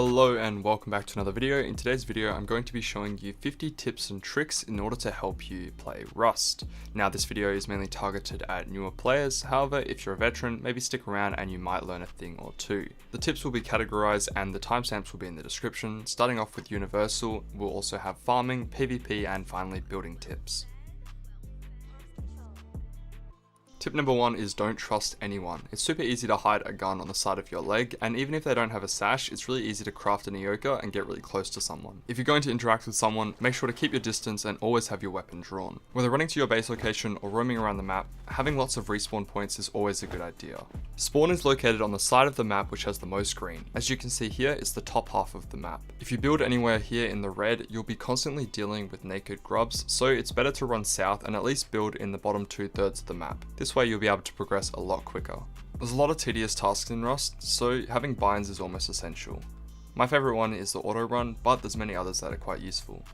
Hello and welcome back to another video. In today's video I'm going to be showing you 50 tips and tricks in order to help you play Rust. Now this video is mainly targeted at newer players, however if you're a veteran maybe stick around and you might learn a thing or two. The tips will be categorized and the timestamps will be in the description. Starting off with universal, we'll also have farming, PvP and finally building tips. Tip number 1 is don't trust anyone. It's super easy to hide a gun on the side of your leg, and even if they don't have a sash, it's really easy to craft an Ioka and get really close to someone. If you're going to interact with someone, make sure to keep your distance and always have your weapon drawn. Whether running to your base location or roaming around the map, having lots of respawn points is always a good idea. Spawn is located on the side of the map which has the most green. As you can see here, it's the top half of the map. If you build anywhere here in the red, you'll be constantly dealing with naked grubs, so it's better to run south and at least build in the bottom 2/3 of the map. This way you'll be able to progress a lot quicker. There's a lot of tedious tasks in Rust, so having binds is almost essential. My favorite one is the auto run, but there's many others that are quite useful.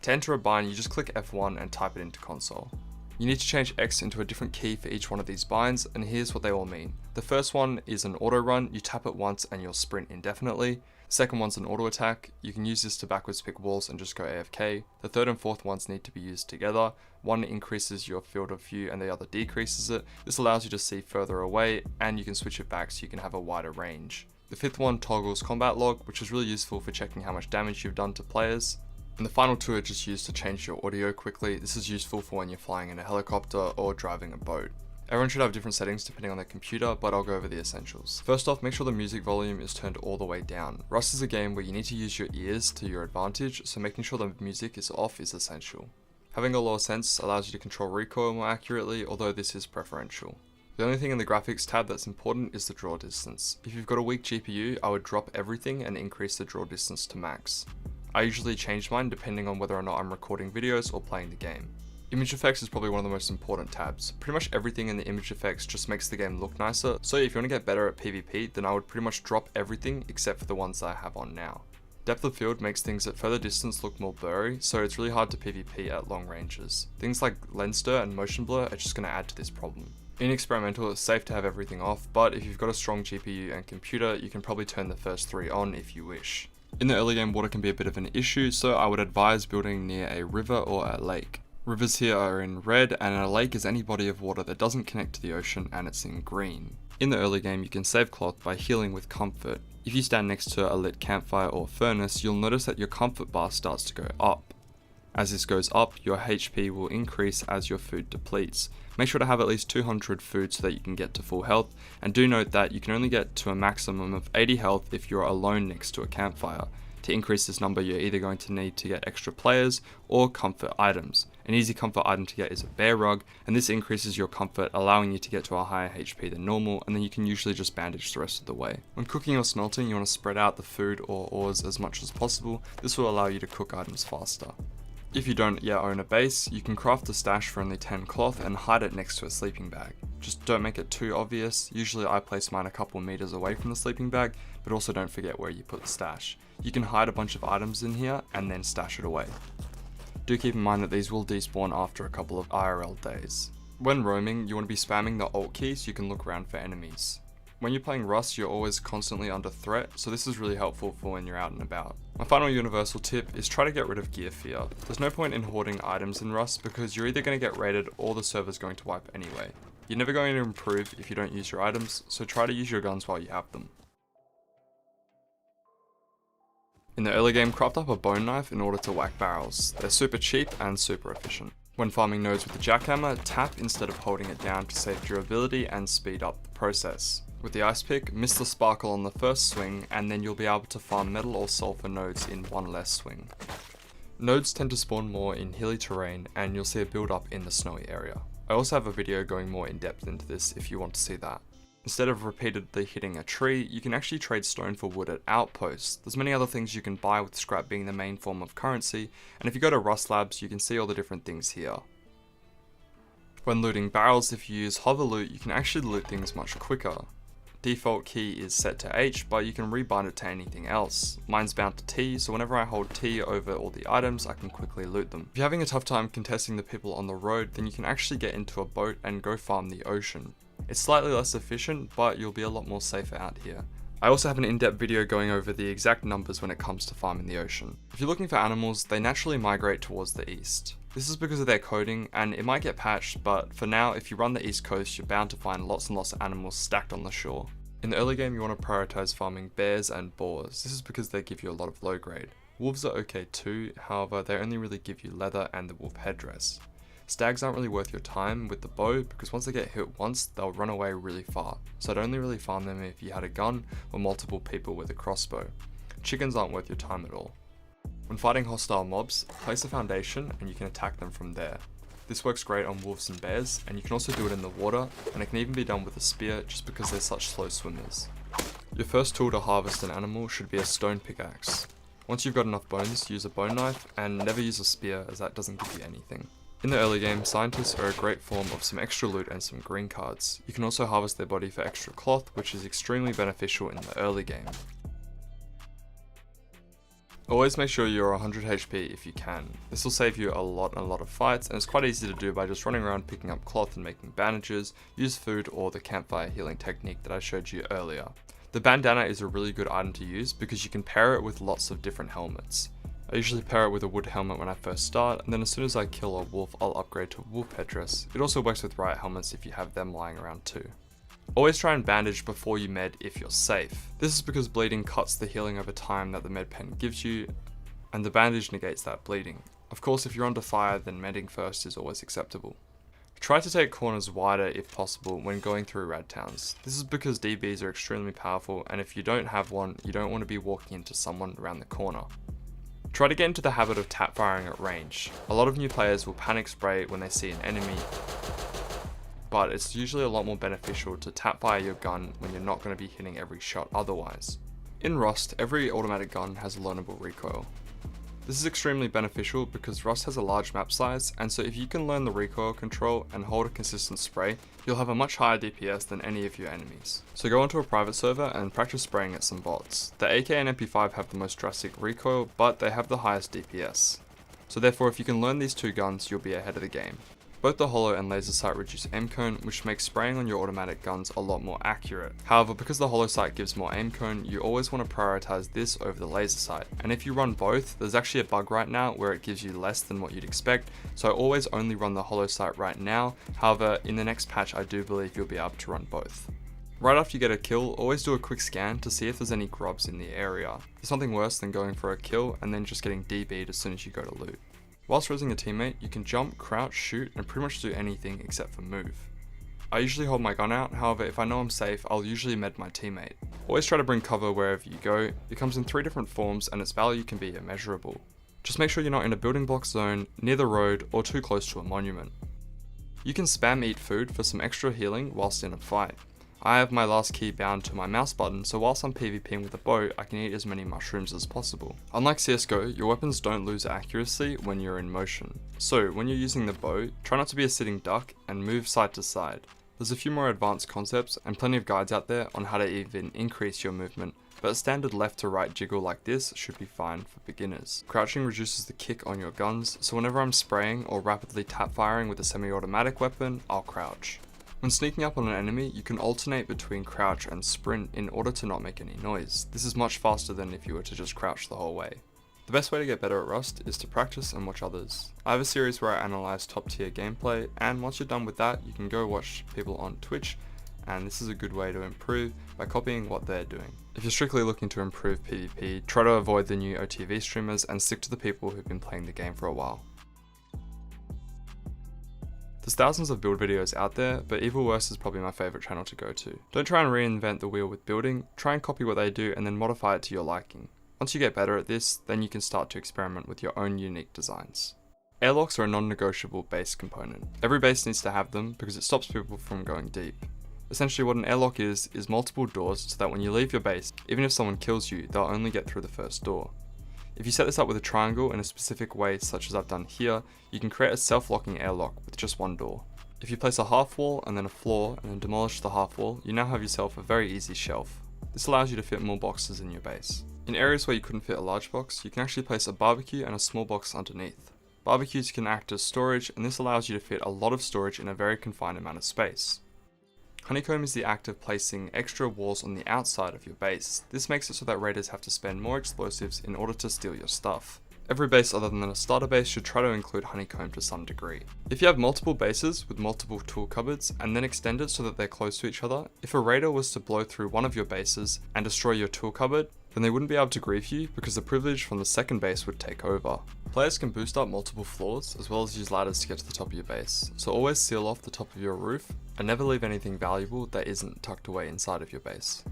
To enter a bind, you just click F1 and type it into console. You need to change X into a different key for each one of these binds, and here's what they all mean. The first one is an auto run, you tap it once and you'll sprint indefinitely. The second one's an auto attack, you can use this to backwards pick walls and just go AFK. The third and fourth ones need to be used together. One increases your field of view and the other decreases it. This allows you to see further away and you can switch it back so you can have a wider range. The fifth one toggles combat log, which is really useful for checking how much damage you've done to players. And the final two are just used to change your audio quickly. This is useful for when you're flying in a helicopter or driving a boat. Everyone should have different settings depending on their computer, but I'll go over the essentials. First off, make sure the music volume is turned all the way down. Rust is a game where you need to use your ears to your advantage, so making sure the music is off is essential. Having a lower sense allows you to control recoil more accurately, although this is preferential. The only thing in the graphics tab that's important is the draw distance. If you've got a weak GPU, I would drop everything and increase the draw distance to max. I usually change mine depending on whether or not I'm recording videos or playing the game. Image effects is probably one of the most important tabs. Pretty much everything in the image effects just makes the game look nicer, so if you want to get better at PvP, then I would pretty much drop everything except for the ones that I have on now. Depth of field makes things at further distance look more blurry, so it's really hard to PvP at long ranges. Things like lens stir and motion blur are just going to add to this problem. In experimental, it's safe to have everything off, but if you've got a strong GPU and computer, you can probably turn the first three on if you wish. In the early game, water can be a bit of an issue, so I would advise building near a river or a lake. Rivers here are in red, and a lake is any body of water that doesn't connect to the ocean and it's in green. In the early game, you can save cloth by healing with comfort. If you stand next to a lit campfire or furnace, you'll notice that your comfort bar starts to go up. As this goes up, your HP will increase as your food depletes. Make sure to have at least 200 food so that you can get to full health, and do note that you can only get to a maximum of 80 health if you're alone next to a campfire. To increase this number, you're either going to need to get extra players or comfort items. An easy comfort item to get is a bear rug, and this increases your comfort, allowing you to get to a higher HP than normal, and then you can usually just bandage the rest of the way. When cooking or smelting, you want to spread out the food or ores as much as possible. This will allow you to cook items faster. If you don't yet own a base, you can craft a stash for only 10 cloth and hide it next to a sleeping bag. Just don't make it too obvious. Usually I place mine a couple meters away from the sleeping bag, but also don't forget where you put the stash. You can hide a bunch of items in here and then stash it away. Do keep in mind that these will despawn after a couple of IRL days. When roaming, you want to be spamming the Alt key so you can look around for enemies. When you're playing Rust, you're always constantly under threat, so this is really helpful for when you're out and about. My final universal tip is try to get rid of gear fear. There's no point in hoarding items in Rust because you're either going to get raided or the server's going to wipe anyway. You're never going to improve if you don't use your items, so try to use your guns while you have them. In the early game, craft up a bone knife in order to whack barrels. They're super cheap and super efficient. When farming nodes with the jackhammer, tap instead of holding it down to save durability and speed up the process. With the ice pick, miss the sparkle on the first swing, and then you'll be able to farm metal or sulfur nodes in one less swing. Nodes tend to spawn more in hilly terrain, and you'll see a build up in the snowy area. I also have a video going more in depth into this if you want to see that. Instead of repeatedly hitting a tree, you can actually trade stone for wood at outposts. There's many other things you can buy with scrap being the main form of currency, and if you go to Rust Labs, you can see all the different things here. When looting barrels, if you use hover loot, you can actually loot things much quicker. Default key is set to H, but you can rebind it to anything else. Mine's bound to T, so whenever I hold T over all the items, I can quickly loot them. If you're having a tough time contesting the people on the road, then you can actually get into a boat and go farm the ocean. It's slightly less efficient, but you'll be a lot more safer out here. I also have an in-depth video going over the exact numbers when it comes to farming the ocean. If you're looking for animals, they naturally migrate towards the east. This is because of their coding, and it might get patched, but for now, if you run the east coast, you're bound to find lots and lots of animals stacked on the shore. In the early game, you want to prioritize farming bears and boars. This is because they give you a lot of low grade. Wolves are okay too, however, they only really give you leather and the wolf headdress. Stags aren't really worth your time with the bow because once they get hit once, they'll run away really far, so I'd only really farm them if you had a gun or multiple people with a crossbow. Chickens aren't worth your time at all. When fighting hostile mobs, place a foundation and you can attack them from there. This works great on wolves and bears, and you can also do it in the water, and it can even be done with a spear just because they're such slow swimmers. Your first tool to harvest an animal should be a stone pickaxe. Once you've got enough bones, use a bone knife, and never use a spear as that doesn't give you anything. In the early game, scientists are a great form of some extra loot and some green cards. You can also harvest their body for extra cloth, which is extremely beneficial in the early game. Always make sure you're 100 HP if you can. This will save you a lot of fights, and it's quite easy to do by just running around picking up cloth and making bandages, use food or the campfire healing technique that I showed you earlier. The bandana is a really good item to use because you can pair it with lots of different helmets. I usually pair it with a wood helmet when I first start, and then as soon as I kill a wolf, I'll upgrade to a wolf headdress. It also works with riot helmets if you have them lying around too. Always try and bandage before you med if you're safe. This is because bleeding cuts the healing over time that the med pen gives you, and the bandage negates that bleeding. Of course, if you're under fire, then medding first is always acceptable. Try to take corners wider if possible when going through rad towns. This is because DBs are extremely powerful, and if you don't have one, you don't want to be walking into someone around the corner. Try to get into the habit of tap firing at range. A lot of new players will panic spray when they see an enemy, but it's usually a lot more beneficial to tap fire your gun when you're not going to be hitting every shot otherwise. In Rust, every automatic gun has a learnable recoil. This is extremely beneficial because Rust has a large map size, and so if you can learn the recoil control and hold a consistent spray, you'll have a much higher DPS than any of your enemies. So go onto a private server and practice spraying at some bots. The AK and MP5 have the most drastic recoil, but they have the highest DPS. So therefore, if you can learn these two guns, you'll be ahead of the game. Both the holo and laser sight reduce aim cone, which makes spraying on your automatic guns a lot more accurate. However, because the holo sight gives more aim cone, you always want to prioritize this over the laser sight. And if you run both, there's actually a bug right now where it gives you less than what you'd expect, so I always only run the holo sight right now. However, in the next patch, I do believe you'll be able to run both. Right after you get a kill, always do a quick scan to see if there's any grubs in the area. There's nothing worse than going for a kill and then just getting DB'd as soon as you go to loot. Whilst resing a teammate, you can jump, crouch, shoot, and pretty much do anything except for move. I usually hold my gun out, however if I know I'm safe, I'll usually med my teammate. Always try to bring cover wherever you go. It comes in 3 different forms and its value can be immeasurable. Just make sure you're not in a building block zone, near the road, or too close to a monument. You can spam eat food for some extra healing whilst in a fight. I have my last key bound to my mouse button, so whilst I'm PvPing with a bow, I can eat as many mushrooms as possible. Unlike CSGO, your weapons don't lose accuracy when you're in motion. So when you're using the bow, try not to be a sitting duck and move side to side. There's a few more advanced concepts and plenty of guides out there on how to even increase your movement, but a standard left to right jiggle like this should be fine for beginners. Crouching reduces the kick on your guns, so whenever I'm spraying or rapidly tap firing with a semi-automatic weapon, I'll crouch. When sneaking up on an enemy, you can alternate between crouch and sprint in order to not make any noise. This is much faster than if you were to just crouch the whole way. The best way to get better at Rust is to practice and watch others. I have a series where I analyze top tier gameplay, and once you're done with that, you can go watch people on Twitch, and this is a good way to improve by copying what they're doing. If you're strictly looking to improve PvP, try to avoid the new OTV streamers and stick to the people who've been playing the game for a while. There's thousands of build videos out there, but Evil Worst is probably my favourite channel to go to. Don't try and reinvent the wheel with building, try and copy what they do and then modify it to your liking. Once you get better at this, then you can start to experiment with your own unique designs. Airlocks are a non-negotiable base component. Every base needs to have them because it stops people from going deep. Essentially what an airlock is multiple doors so that when you leave your base, even if someone kills you, they'll only get through the first door. If you set this up with a triangle in a specific way, such as I've done here, you can create a self-locking airlock with just one door. If you place a half wall and then a floor and then demolish the half wall, you now have yourself a very easy shelf. This allows you to fit more boxes in your base. In areas where you couldn't fit a large box, you can actually place a barbecue and a small box underneath. Barbecues can act as storage, and this allows you to fit a lot of storage in a very confined amount of space. Honeycomb is the act of placing extra walls on the outside of your base. This makes it so that raiders have to spend more explosives in order to steal your stuff. Every base other than a starter base should try to include honeycomb to some degree. If you have multiple bases with multiple tool cupboards and then extend it so that they're close to each other, if a raider was to blow through one of your bases and destroy your tool cupboard, then they wouldn't be able to grief you because the privilege from the second base would take over. Players can boost up multiple floors as well as use ladders to get to the top of your base, so always seal off the top of your roof and never leave anything valuable that isn't tucked away inside of your base.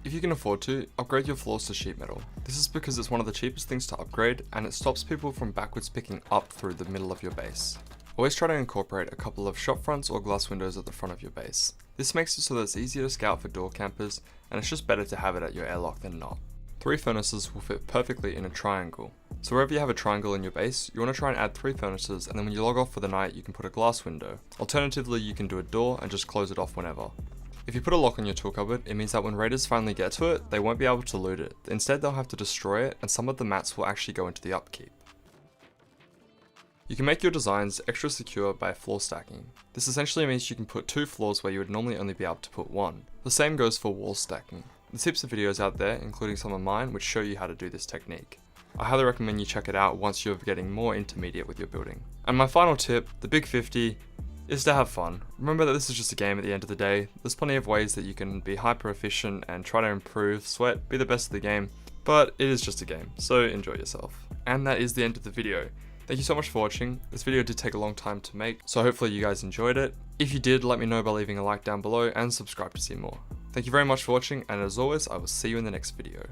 If you can afford to, upgrade your floors to sheet metal. This is because it's one of the cheapest things to upgrade and it stops people from backwards picking up through the middle of your base. Always try to incorporate a couple of shop fronts or glass windows at the front of your base. This makes it so that it's easier to scout for door campers and it's just better to have it at your airlock than not. 3 furnaces will fit perfectly in a triangle. So wherever you have a triangle in your base, you want to try and add 3 furnaces, and then when you log off for the night you can put a glass window. Alternatively, you can do a door and just close it off whenever. If you put a lock on your tool cupboard, it means that when raiders finally get to it, they won't be able to loot it. Instead, they'll have to destroy it, and some of the mats will actually go into the upkeep. You can make your designs extra secure by floor stacking. This essentially means you can put 2 floors where you would normally only be able to put 1. The same goes for wall stacking. There's heaps of videos out there, including some of mine, which show you how to do this technique. I highly recommend you check it out once you're getting more intermediate with your building. And my final tip, the big 50, is to have fun. Remember that this is just a game at the end of the day. There's plenty of ways that you can be hyper efficient and try to improve, sweat, be the best of the game, but it is just a game, so enjoy yourself. And that is the end of the video. Thank you so much for watching. This video did take a long time to make, so hopefully you guys enjoyed it. If you did, let me know by leaving a like down below and subscribe to see more. Thank you very much for watching, and as always, I will see you in the next video.